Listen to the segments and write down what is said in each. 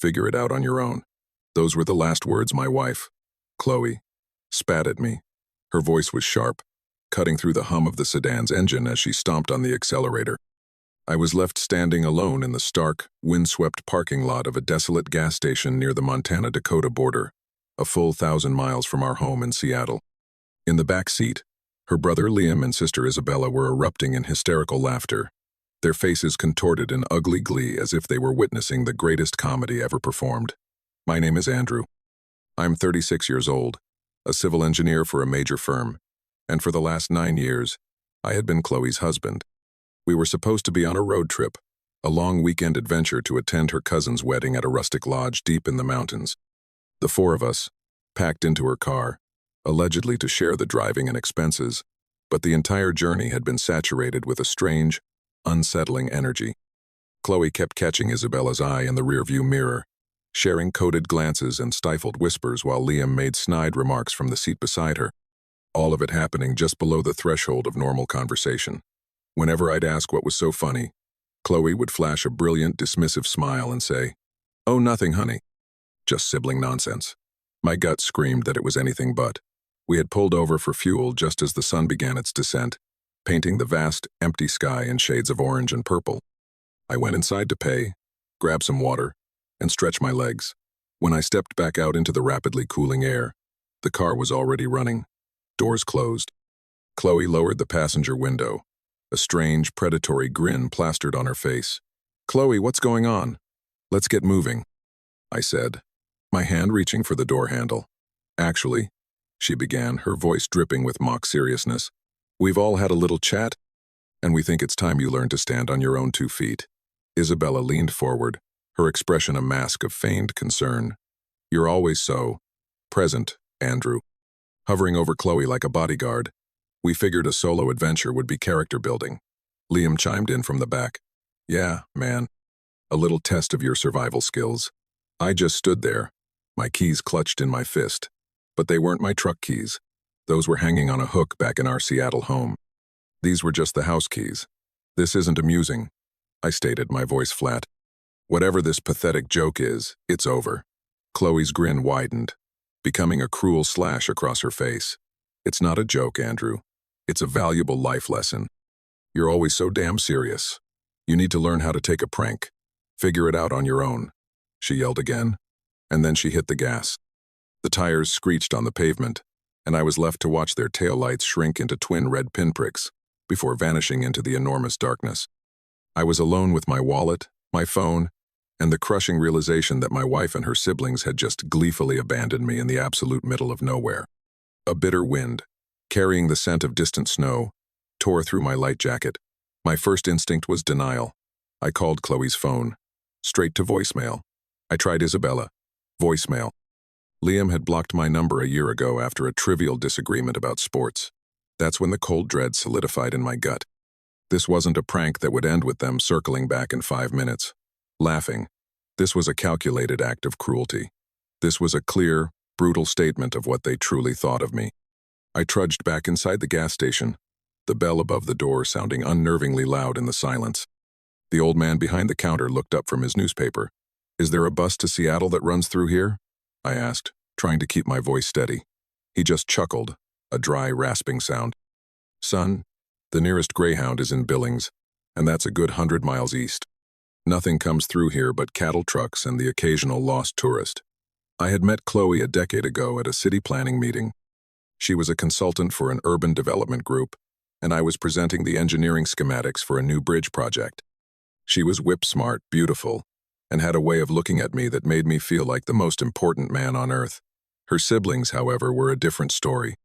Figure it out on your own. Those were the last words my wife, Chloe, spat at me. Her voice was sharp, cutting through the hum of the sedan's engine as she stomped on the accelerator. I was left standing alone in the stark, windswept parking lot of a desolate gas station near the Montana-Dakota border, a full 1,000 miles from our home in Seattle. In the back seat, her brother Liam and sister Isabella were erupting in hysterical laughter, their faces contorted in ugly glee as if they were witnessing the greatest comedy ever performed. My name is Andrew. I'm 36 years old, a civil engineer for a major firm, and for the last 9 years, I had been Chloe's husband. We were supposed to be on a road trip, a long weekend adventure to attend her cousin's wedding at a rustic lodge deep in the mountains. The four of us, packed into her car, allegedly to share the driving and expenses, but the entire journey had been saturated with a strange, unsettling energy. Chloe kept catching Isabella's eye in the rearview mirror, sharing coded glances and stifled whispers while Liam made snide remarks from the seat beside her, all of it happening just below the threshold of normal conversation. Whenever I'd ask what was so funny, Chloe would flash a brilliant, dismissive smile and say, "Oh, nothing, honey. Just sibling nonsense." My gut screamed that it was anything but. We had pulled over for fuel just as the sun began its descent, painting the vast, empty sky in shades of orange and purple. I went inside to pay, grab some water, and stretch my legs. When I stepped back out into the rapidly cooling air, the car was already running, doors closed. Chloe lowered the passenger window, a strange, predatory grin plastered on her face. "Chloe, what's going on? Let's get moving," I said, my hand reaching for the door handle. "Actually," she began, her voice dripping with mock seriousness, "we've all had a little chat, and we think it's time you learn to stand on your own 2 feet. Isabella leaned forward, her expression a mask of feigned concern. "You're always so present, Andrew." Hovering over Chloe like a bodyguard, we figured a solo adventure would be character building. Liam chimed in from the back. "Yeah, man. A little test of your survival skills." I just stood there, my keys clutched in my fist. But they weren't my truck keys. Those were hanging on a hook back in our Seattle home. These were just the house keys. "This isn't amusing," I stated, my voice flat. "Whatever this pathetic joke is, it's over." Chloe's grin widened, becoming a cruel slash across her face. "It's not a joke, Andrew. It's a valuable life lesson. You're always so damn serious. You need to learn how to take a prank. Figure it out on your own," she yelled again, and then she hit the gas. The tires screeched on the pavement, and I was left to watch their taillights shrink into twin red pinpricks before vanishing into the enormous darkness. I was alone with my wallet, my phone, and the crushing realization that my wife and her siblings had just gleefully abandoned me in the absolute middle of nowhere. A bitter wind, carrying the scent of distant snow, tore through my light jacket. My first instinct was denial. I called Chloe's phone, straight to voicemail. I tried Isabella. Voicemail. Liam had blocked my number a year ago after a trivial disagreement about sports. That's when the cold dread solidified in my gut. This wasn't a prank that would end with them circling back in 5 minutes, laughing. This was a calculated act of cruelty. This was a clear, brutal statement of what they truly thought of me. I trudged back inside the gas station, the bell above the door sounding unnervingly loud in the silence. The old man behind the counter looked up from his newspaper. "Is there a bus to Seattle that runs through here?" I asked, trying to keep my voice steady. He just chuckled, a dry, rasping sound. "Son, the nearest Greyhound is in Billings, and that's a good 100 miles east. Nothing comes through here but cattle trucks and the occasional lost tourist." I had met Chloe a decade ago at a city planning meeting. She was a consultant for an urban development group, and I was presenting the engineering schematics for a new bridge project. She was whip-smart, beautiful, and had a way of looking at me that made me feel like the most important man on earth. Her siblings, however, were a different story.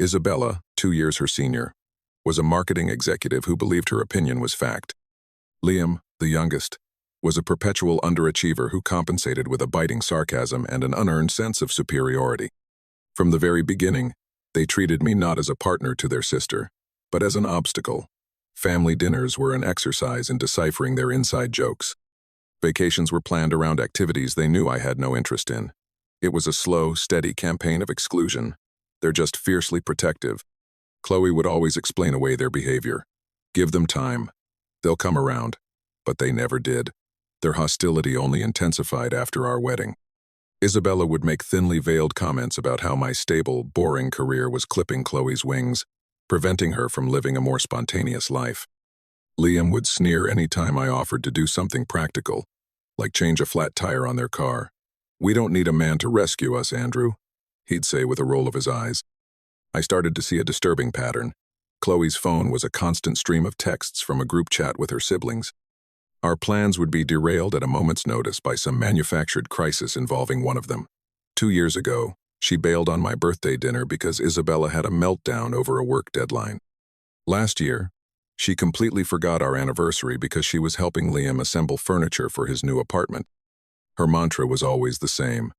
Isabella, 2 years her senior, was a marketing executive who believed her opinion was fact. Liam, the youngest, was a perpetual underachiever who compensated with a biting sarcasm and an unearned sense of superiority. From the very beginning, they treated me not as a partner to their sister, but as an obstacle. Family dinners were an exercise in deciphering their inside jokes. Vacations were planned around activities they knew I had no interest in. It was a slow, steady campaign of exclusion. They're just fiercely protective. Chloe would always explain away their behavior. Give them time. They'll come around. But they never did. Their hostility only intensified after our wedding. Isabella would make thinly veiled comments about how my stable, boring career was clipping Chloe's wings, preventing her from living a more spontaneous life. Liam would sneer any time I offered to do something practical, like change a flat tire on their car. "We don't need a man to rescue us, Andrew," he'd say with a roll of his eyes. I started to see a disturbing pattern. Chloe's phone was a constant stream of texts from a group chat with her siblings. Our plans would be derailed at a moment's notice by some manufactured crisis involving one of them. 2 years ago, she bailed on my birthday dinner because Isabella had a meltdown over a work deadline. Last year, she completely forgot our anniversary because she was helping Liam assemble furniture for his new apartment. Her mantra was always the same: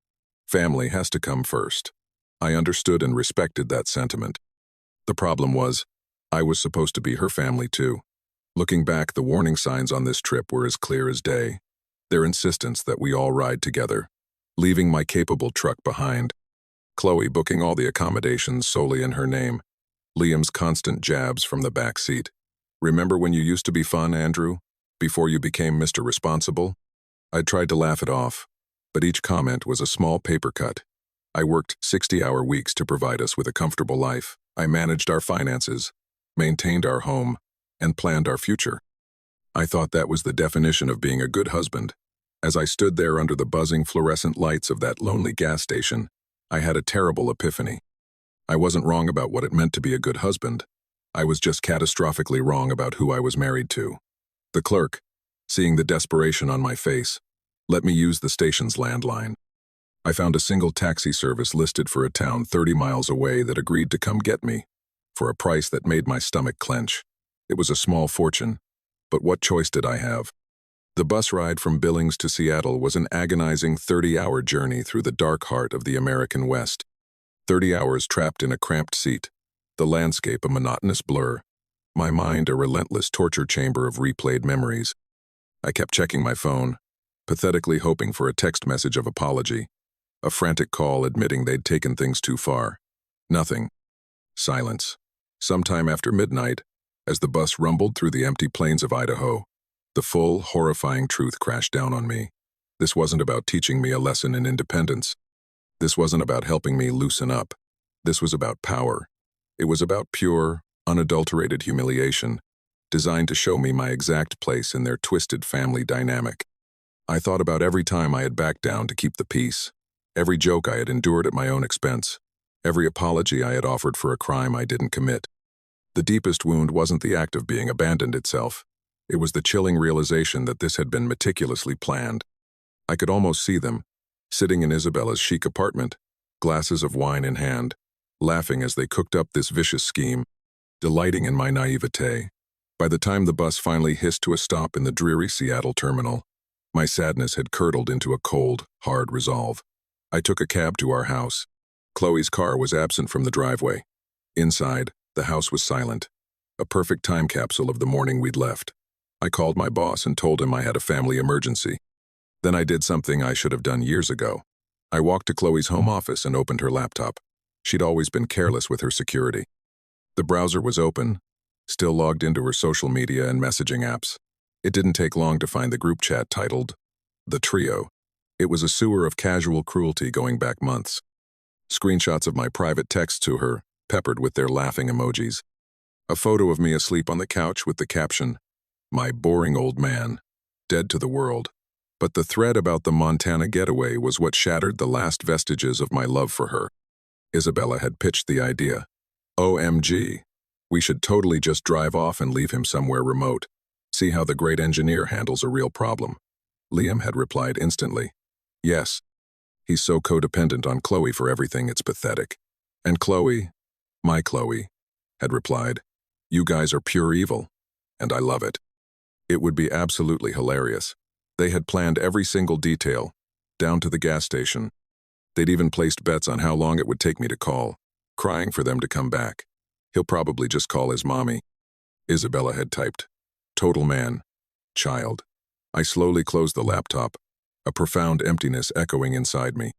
family has to come first. I understood and respected that sentiment. The problem was, I was supposed to be her family too. Looking back, the warning signs on this trip were as clear as day. Their insistence that we all ride together, leaving my capable truck behind. Chloe booking all the accommodations solely in her name. Liam's constant jabs from the back seat. "Remember when you used to be fun, Andrew? Before you became Mr. Responsible?" I tried to laugh it off, but each comment was a small paper cut. I worked 60-hour weeks to provide us with a comfortable life. I managed our finances, maintained our home, and planned our future. I thought that was the definition of being a good husband. As I stood there under the buzzing fluorescent lights of that lonely gas station, I had a terrible epiphany. I wasn't wrong about what it meant to be a good husband. I was just catastrophically wrong about who I was married to. The clerk, seeing the desperation on my face, let me use the station's landline. I found a single taxi service listed for a town 30 miles away that agreed to come get me, for a price that made my stomach clench. It was a small fortune, but what choice did I have? The bus ride from Billings to Seattle was an agonizing 30-hour journey through the dark heart of the American West. 30 hours trapped in a cramped seat, the landscape a monotonous blur, my mind a relentless torture chamber of replayed memories. I kept checking my phone, pathetically hoping for a text message of apology, a frantic call admitting they'd taken things too far. Nothing. Silence. Sometime after midnight, as the bus rumbled through the empty plains of Idaho, the full, horrifying truth crashed down on me. This wasn't about teaching me a lesson in independence. This wasn't about helping me loosen up. This was about power. It was about pure, unadulterated humiliation, designed to show me my exact place in their twisted family dynamic. I thought about every time I had backed down to keep the peace, every joke I had endured at my own expense, every apology I had offered for a crime I didn't commit. The deepest wound wasn't the act of being abandoned itself. It was the chilling realization that this had been meticulously planned. I could almost see them, sitting in Isabella's chic apartment, glasses of wine in hand, laughing as they cooked up this vicious scheme, delighting in my naivete. By the time the bus finally hissed to a stop in the dreary Seattle terminal, my sadness had curdled into a cold, hard resolve. I took a cab to our house. Chloe's car was absent from the driveway. Inside, the house was silent, a perfect time capsule of the morning we'd left. I called my boss and told him I had a family emergency. Then I did something I should have done years ago. I walked to Chloe's home office and opened her laptop. She'd always been careless with her security. The browser was open, still logged into her social media and messaging apps. It didn't take long to find the group chat titled The Trio. It was a sewer of casual cruelty going back months. Screenshots of my private texts to her, peppered with their laughing emojis. A photo of me asleep on the couch with the caption, "My boring old man, dead to the world." But the thread about the Montana getaway was what shattered the last vestiges of my love for her. Isabella had pitched the idea. OMG, we should totally just drive off and leave him somewhere remote. See how the great engineer handles a real problem. Liam had replied instantly. Yes. He's so codependent on Chloe for everything, it's pathetic. And Chloe, my Chloe, had replied, "You guys are pure evil, and I love it." It would be absolutely hilarious. They had planned every single detail, down to the gas station. They'd even placed bets on how long it would take me to call, crying for them to come back. He'll probably just call his mommy. Isabella had typed, "Total man. Child." I slowly closed the laptop, a profound emptiness echoing inside me.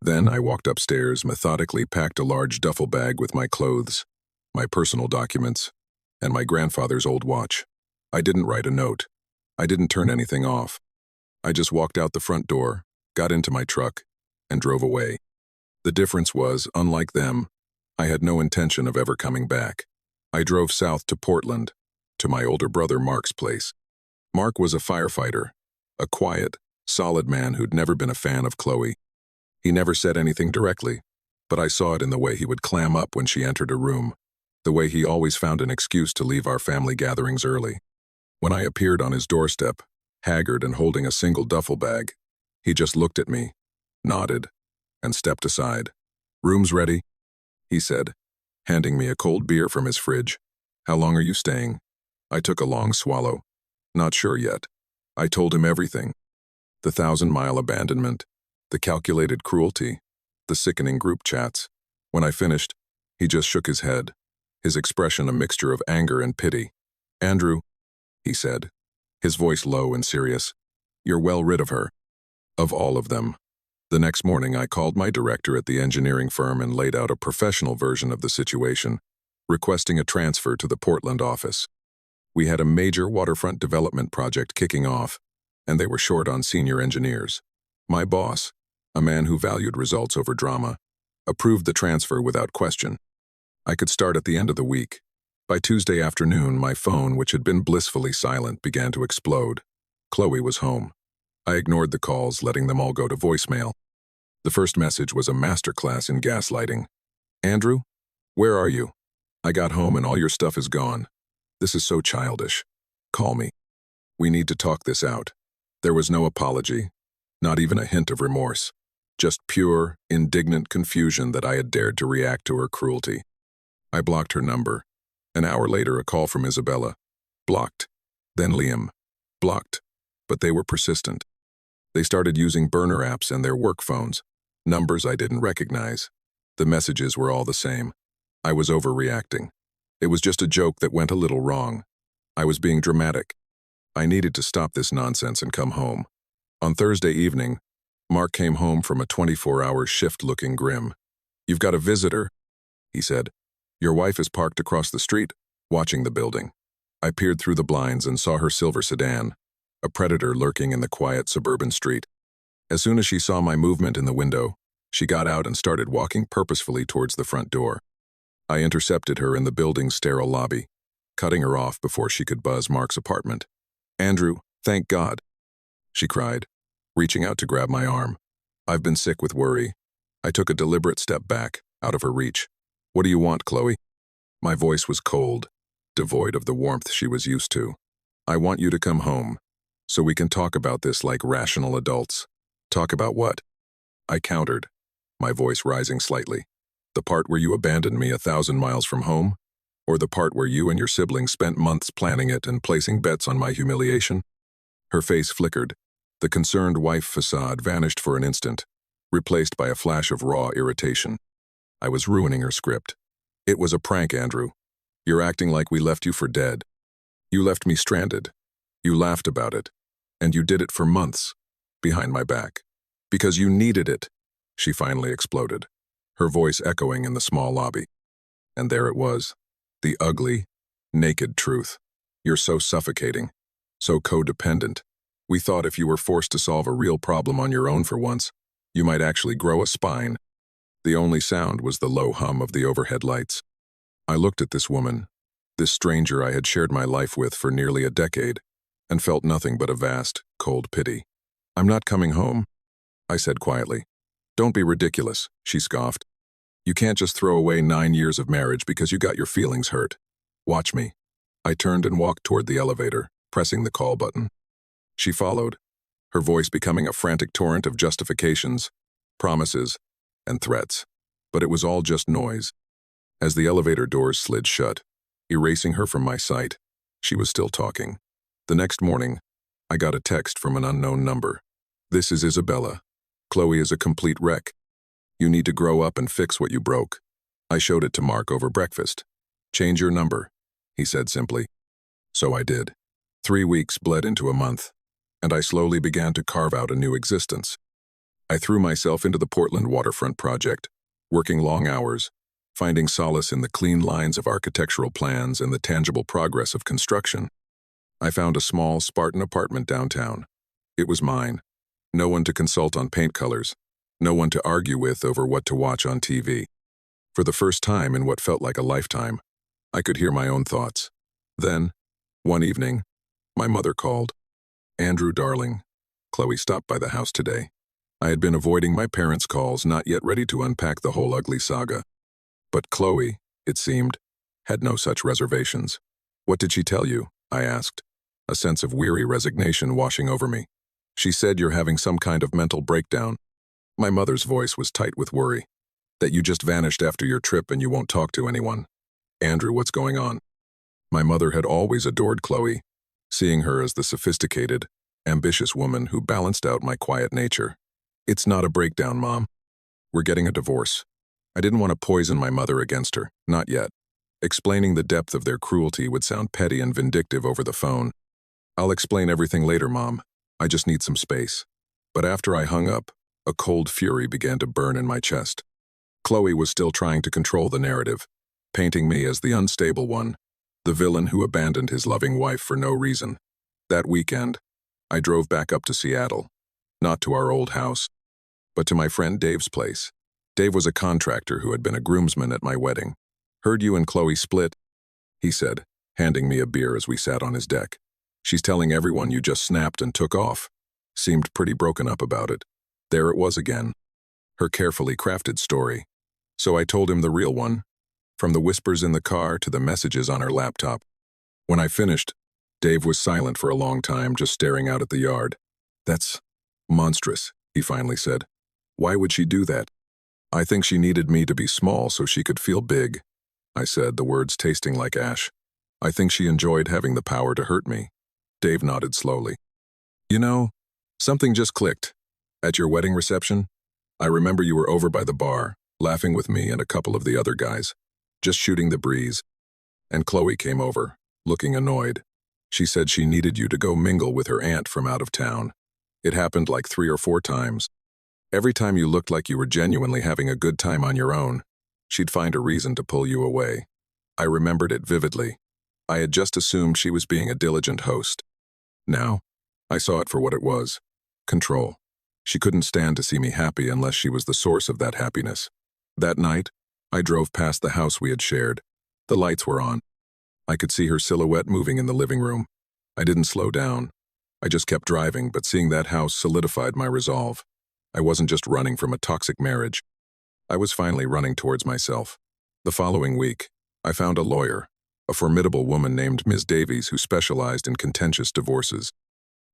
Then I walked upstairs, methodically packed a large duffel bag with my clothes, my personal documents, and my grandfather's old watch. I didn't write a note. I didn't turn anything off. I just walked out the front door, got into my truck, and drove away. The difference was, unlike them, I had no intention of ever coming back. I drove south to Portland, to my older brother Mark's place. Mark was a firefighter, a quiet, solid man who'd never been a fan of Chloe. He never said anything directly, but I saw it in the way he would clam up when she entered a room, the way he always found an excuse to leave our family gatherings early. When I appeared on his doorstep, haggard and holding a single duffel bag, he just looked at me, nodded, and stepped aside. "Room's ready," he said, handing me a cold beer from his fridge. "How long are you staying?" I took a long swallow. Not sure yet. I told him everything. The 1,000-mile abandonment, the calculated cruelty, the sickening group chats. When I finished, he just shook his head, his expression a mixture of anger and pity. "Andrew," he said, his voice low and serious, "you're well rid of her." Of all of them. The next morning I called my director at the engineering firm and laid out a professional version of the situation, requesting a transfer to the Portland office. We had a major waterfront development project kicking off, and they were short on senior engineers. My boss, a man who valued results over drama, approved the transfer without question. I could start at the end of the week. By Tuesday afternoon, my phone, which had been blissfully silent, began to explode. Chloe was home. I ignored the calls, letting them all go to voicemail. The first message was a masterclass in gaslighting. "Andrew, where are you? I got home and all your stuff is gone. This is so childish. Call me. We need to talk this out." There was no apology, not even a hint of remorse. Just pure, indignant confusion that I had dared to react to her cruelty. I blocked her number. An hour later, a call from Isabella. Blocked. Then Liam. Blocked. But they were persistent. They started using burner apps and their work phones, numbers I didn't recognize. The messages were all the same. I was overreacting. It was just a joke that went a little wrong. I was being dramatic. I needed to stop this nonsense and come home. On Thursday evening, Mark came home from a 24-hour shift looking grim. "You've got a visitor," he said. "Your wife is parked across the street, watching the building." I peered through the blinds and saw her silver sedan, a predator lurking in the quiet suburban street. As soon as she saw my movement in the window, she got out and started walking purposefully towards the front door. I intercepted her in the building's sterile lobby, cutting her off before she could buzz Mark's apartment. "Andrew, thank God," she cried, reaching out to grab my arm. "I've been sick with worry." I took a deliberate step back, out of her reach. "What do you want, Chloe?" My voice was cold, devoid of the warmth she was used to. "I want you to come home, so we can talk about this like rational adults." "Talk about what?" I countered, my voice rising slightly. "The part where you abandoned me 1,000 miles from home? Or the part where you and your siblings spent months planning it and placing bets on my humiliation?" Her face flickered. The concerned wife facade vanished for an instant, replaced by a flash of raw irritation. I was ruining her script. "It was a prank, Andrew. You're acting like we left you for dead. You left me stranded. You laughed about it. And you did it for months, behind my back. Because you needed it," she finally exploded, her voice echoing in the small lobby. And there it was, the ugly, naked truth. "You're so suffocating, so codependent. We thought if you were forced to solve a real problem on your own for once, you might actually grow a spine." The only sound was the low hum of the overhead lights. I looked at this woman, this stranger I had shared my life with for nearly a decade, and felt nothing but a vast, cold pity. "I'm not coming home," I said quietly. "Don't be ridiculous," she scoffed. "You can't just throw away 9 years of marriage because you got your feelings hurt. Watch me." I turned and walked toward the elevator, pressing the call button. She followed, her voice becoming a frantic torrent of justifications, promises, and threats. But it was all just noise. As the elevator doors slid shut, erasing her from my sight, she was still talking. The next morning, I got a text from an unknown number. "This is Isabella. Chloe is a complete wreck. You need to grow up and fix what you broke." I showed it to Mark over breakfast. "Change your number," he said simply. So I did. 3 weeks bled into a month, and I slowly began to carve out a new existence. I threw myself into the Portland waterfront project, working long hours, finding solace in the clean lines of architectural plans and the tangible progress of construction. I found a small, Spartan apartment downtown, It was mine. No one to consult on paint colors. No one to argue with over what to watch on TV. For the first time in what felt like a lifetime, I could hear my own thoughts. Then, one evening, my mother called. "Andrew, darling, Chloe stopped by the house today." I had been avoiding my parents' calls, not yet ready to unpack the whole ugly saga. But Chloe, it seemed, had no such reservations. "What did she tell you?" I asked, a sense of weary resignation washing over me. "She said you're having some kind of mental breakdown." My mother's voice was tight with worry. "That you just vanished after your trip and you won't talk to anyone." "Andrew, what's going on?" My mother had always adored Chloe, seeing her as the sophisticated, ambitious woman who balanced out my quiet nature. "It's not a breakdown, Mom. We're getting a divorce." I didn't want to poison my mother against her, not yet. Explaining the depth of their cruelty would sound petty and vindictive over the phone. "I'll explain everything later, Mom. I just need some space." But after I hung up, a cold fury began to burn in my chest. Chloe was still trying to control the narrative, painting me as the unstable one, the villain who abandoned his loving wife for no reason. That weekend, I drove back up to Seattle, not to our old house, but to my friend Dave's place. Dave was a contractor who had been a groomsman at my wedding. "Heard you and Chloe split," he said, handing me a beer as we sat on his deck. "She's telling everyone you just snapped and took off." Seemed pretty broken up about it. There it was again, her carefully crafted story. So I told him the real one, from the whispers in the car to the messages on her laptop. When I finished, Dave was silent for a long time, just staring out at the yard. "That's monstrous," he finally said. "Why would she do that?" "I think she needed me to be small so she could feel big," I said, the words tasting like ash. "I think she enjoyed having the power to hurt me." Dave nodded slowly. "You know, something just clicked. At your wedding reception, I remember you were over by the bar, laughing with me and a couple of the other guys, just shooting the breeze. And Chloe came over, looking annoyed. She said she needed you to go mingle with her aunt from out of town. It happened like 3 or 4 times. Every time you looked like you were genuinely having a good time on your own, she'd find a reason to pull you away." I remembered it vividly. I had just assumed she was being a diligent host. Now, I saw it for what it was: control. She couldn't stand to see me happy unless she was the source of that happiness. That night, I drove past the house we had shared. The lights were on. I could see her silhouette moving in the living room. I didn't slow down. I just kept driving, but seeing that house solidified my resolve. I wasn't just running from a toxic marriage. I was finally running towards myself. The following week, I found a lawyer, a formidable woman named Ms. Davies who specialized in contentious divorces.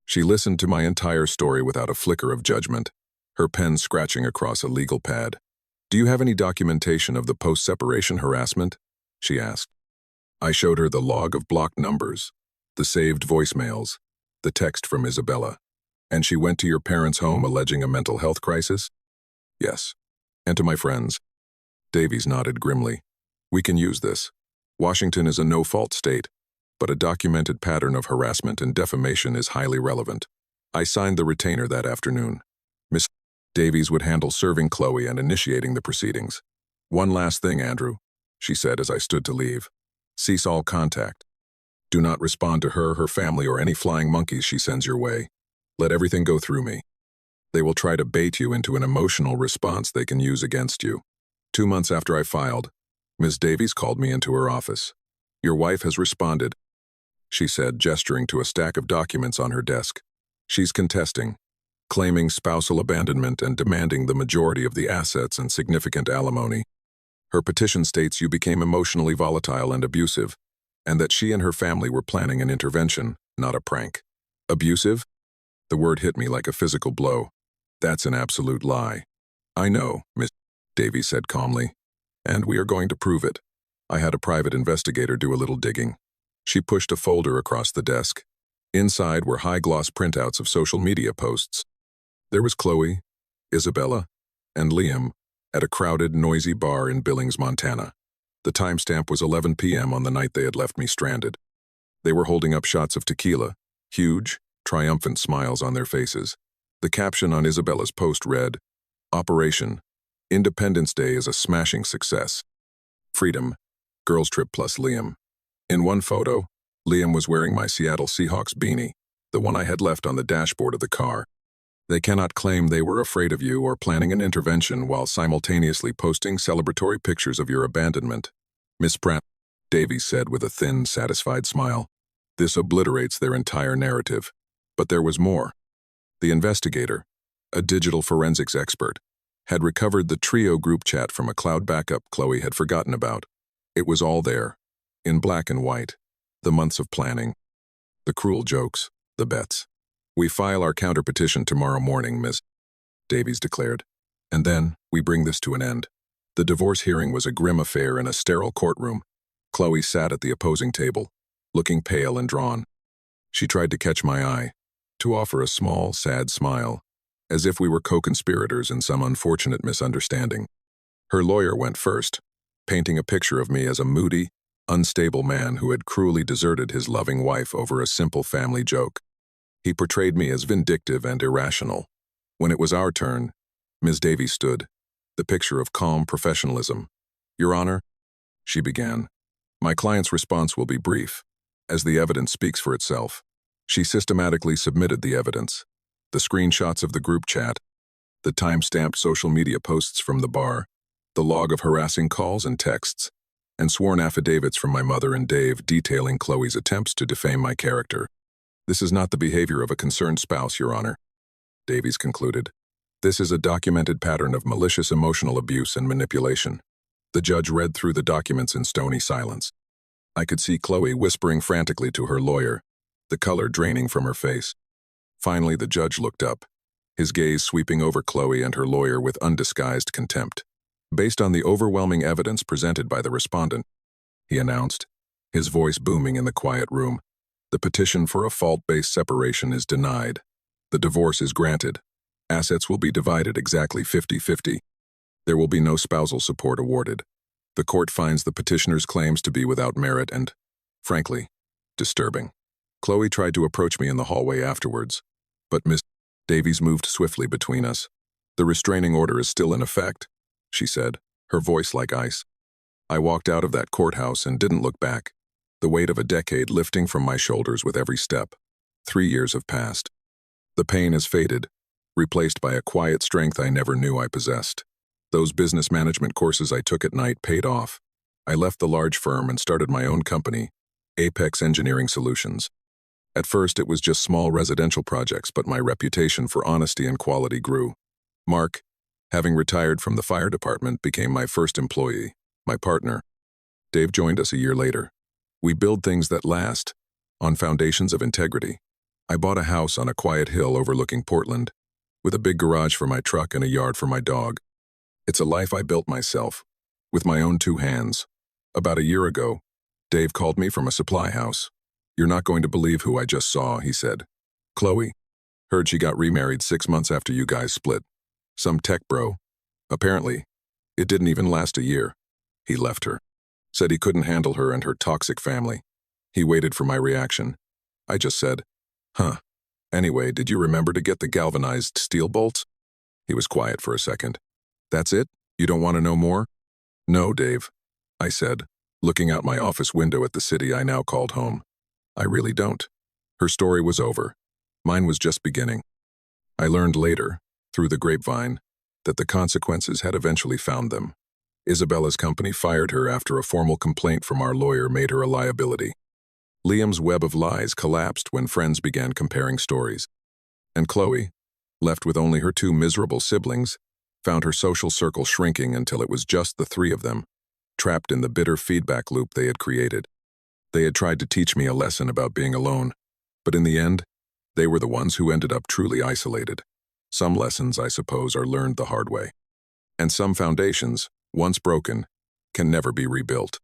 She listened to my entire story without a flicker of judgment, her pen scratching across a legal pad. "Do you have any documentation of the post-separation harassment?" she asked. I showed her the log of blocked numbers, the saved voicemails, the text from Isabella. "And she went to your parents' home alleging a mental health crisis?" "Yes. And to my friends." Davies nodded grimly. "We can use this. Washington is a no-fault state, but a documented pattern of harassment and defamation is highly relevant." I signed the retainer that afternoon. Miss Davies would handle serving Chloe and initiating the proceedings. "One last thing, Andrew," she said as I stood to leave. "Cease all contact. Do not respond to her, her family, or any flying monkeys she sends your way. Let everything go through me. They will try to bait you into an emotional response they can use against you." 2 months after I filed, Ms. Davies called me into her office. "Your wife has responded," she said, gesturing to a stack of documents on her desk. "She's contesting, claiming spousal abandonment and demanding the majority of the assets and significant alimony. Her petition states you became emotionally volatile and abusive, and that she and her family were planning an intervention, not a prank." "Abusive?" The word hit me like a physical blow. "That's an absolute lie." "I know," Miss Davies said calmly, "and we are going to prove it." I had a private investigator do a little digging. She pushed a folder across the desk. Inside were high-gloss printouts of social media posts. There was Chloe, Isabella, and Liam at a crowded, noisy bar in Billings, Montana. The timestamp was 11 p.m. on the night they had left me stranded. They were holding up shots of tequila, huge, triumphant smiles on their faces. The caption on Isabella's post read, "Operation Independence Day is a smashing success. Freedom, girls trip plus Liam." In one photo, Liam was wearing my Seattle Seahawks beanie. the one I had left on the dashboard of the car. They cannot claim they were afraid of you or planning an intervention while simultaneously posting celebratory pictures of your abandonment. Miss Pratt, Davies said with a thin, satisfied smile. This obliterates their entire narrative. But there was more. The investigator, a digital forensics expert, had recovered the trio group chat from a cloud backup Chloe had forgotten about. It was all there, in black and white. The months of planning, the cruel jokes, the bets. We file our counter-petition tomorrow morning, Ms. Davies declared. And then, we bring this to an end. The divorce hearing was a grim affair in a sterile courtroom. Chloe sat at the opposing table, looking pale and drawn. She tried to catch my eye, to offer a small, sad smile, as if we were co-conspirators in some unfortunate misunderstanding. Her lawyer went first, painting a picture of me as a moody, unstable man who had cruelly deserted his loving wife over a simple family joke. He portrayed me as vindictive and irrational. When it was our turn, Ms. Davies stood, the picture of calm professionalism. Your Honor, she began. My client's response will be brief, as the evidence speaks for itself. She systematically submitted the evidence, the screenshots of the group chat, the time-stamped social media posts from the bar, the log of harassing calls and texts, and sworn affidavits from my mother and Dave detailing Chloe's attempts to defame my character. This is not the behavior of a concerned spouse, Your Honor, Davies concluded. This is a documented pattern of malicious emotional abuse and manipulation. The judge read through the documents in stony silence. I could see Chloe whispering frantically to her lawyer, the color draining from her face. Finally, the judge looked up, his gaze sweeping over Chloe and her lawyer with undisguised contempt. Based on the overwhelming evidence presented by the respondent, he announced, his voice booming in the quiet room, the petition for a fault-based separation is denied. The divorce is granted. Assets will be divided exactly 50-50. There will be no spousal support awarded. The court finds the petitioner's claims to be without merit and, frankly, disturbing. Chloe tried to approach me in the hallway afterwards, but Miss Davies moved swiftly between us. The restraining order is still in effect, she said, her voice like ice. I walked out of that courthouse and didn't look back, the weight of a decade lifting from my shoulders with every step. 3 years have passed. The pain has faded, replaced by a quiet strength I never knew I possessed. Those business management courses I took at night paid off. I left the large firm and started my own company, Apex Engineering Solutions. At first, it was just small residential projects, but my reputation for honesty and quality grew. Mark, having retired from the fire department, became my first employee, my partner. Dave joined us a year later. We build things that last, on foundations of integrity. I bought a house on a quiet hill overlooking Portland, with a big garage for my truck and a yard for my dog. It's a life I built myself, with my own 2 hands. About a year ago, Dave called me from a supply house. You're not going to believe who I just saw, he said. Chloe. Heard she got remarried 6 months after you guys split. Some tech bro. Apparently, it didn't even last a year. He left her. Said he couldn't handle her and her toxic family. He waited for my reaction. I just said, huh. Anyway, did you remember to get the galvanized steel bolts? He was quiet for a second. That's it? You don't want to know more? No, Dave, I said, looking out my office window at the city I now called home. I really don't. Her story was over. Mine was just beginning. I learned later, through the grapevine, that the consequences had eventually found them. Isabella's company fired her after a formal complaint from our lawyer made her a liability. Liam's web of lies collapsed when friends began comparing stories. And Chloe, left with only her 2 miserable siblings, found her social circle shrinking until it was just the 3 of them, trapped in the bitter feedback loop they had created. They had tried to teach me a lesson about being alone, but in the end, they were the ones who ended up truly isolated. Some lessons, I suppose, are learned the hard way. And some foundations, once broken, can never be rebuilt.